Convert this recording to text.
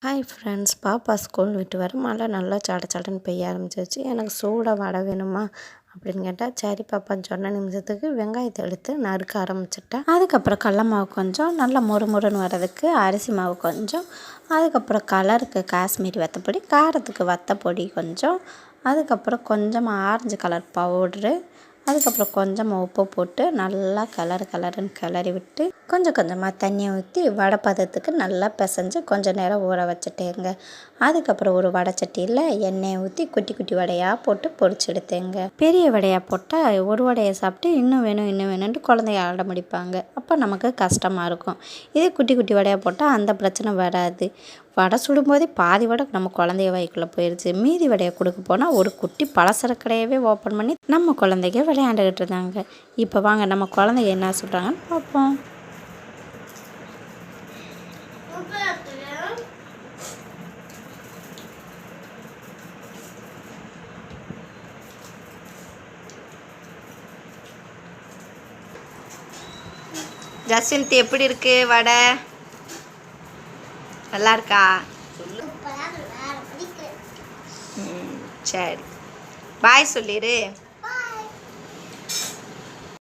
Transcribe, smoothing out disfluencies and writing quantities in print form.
Hi friends, பாப்பா school விட்டு வர மழை நல்லா சடன்னு பெய்ய ஆரம்பிச்சிருச்சு. எனக்கு சூடாக வடை வேணுமா அப்படின்னு கேட்டால், சரி பாப்பான்னு சொன்ன நிமிஷத்துக்கு வெங்காயத்தை எடுத்து நறுக்க ஆரம்பிச்சிட்டேன். அதுக்கப்புறம் கடல மாவு கொஞ்சம், நல்லா முறுமுறுன்னு வர்றதுக்கு அரிசி மாவு கொஞ்சம், அதுக்கப்புறம் கலருக்கு காஷ்மீரி வத்தப்பொடி, காரத்துக்கு வத்தப்பொடி கொஞ்சம், அதுக்கப்புறம் கொஞ்சமாக ஆரஞ்சு கலர் பவுட்ரு, அதுக்கப்புறம் கொஞ்சமாக உப்பு போட்டு நல்லா கலருன்னு கிளறி விட்டு கொஞ்சம் கொஞ்சமாக தண்ணியை ஊற்றி வடை பதத்துக்கு நல்லா பிசைஞ்சு கொஞ்சம் நேரம் ஊற வச்சுட்டேங்க. அதுக்கப்புறம் ஒரு வடை சட்டியில் எண்ணெயை ஊற்றி குட்டி குட்டி வடையாக போட்டு பொரிச்சு எடுத்தேங்க. பெரிய வடையாக போட்டால் ஒரு வடையை சாப்பிட்டு இன்னும் வேணும்ன்ட்டு குழந்தைய ஆட முடிப்பாங்க. அப்போ நமக்கு கஷ்டமாக இருக்கும். இதே குட்டி குட்டி வடையாக போட்டால் அந்த பிரச்சனை வராது. வடை சுடும்போதே பாதி வடை நம்ம குழந்தைய வயிற்றுக்குள்ளே போயிடுச்சு. மீதி வடையை கொடுக்க போனால் ஒரு குட்டி பலசர கடையவே ஓப்பன் பண்ணி நம்ம குழந்தைங்க விளையாண்டுக்கிட்டு இருந்தாங்க. இப்போ வாங்க நம்ம குழந்தைங்க என்ன சொல்கிறாங்கன்னு பார்ப்போம். ஜஸ்விந்த், எப்படி இருக்கு வடை? நல்லா இருக்கா? சரி, பாய் சொல்லிடு.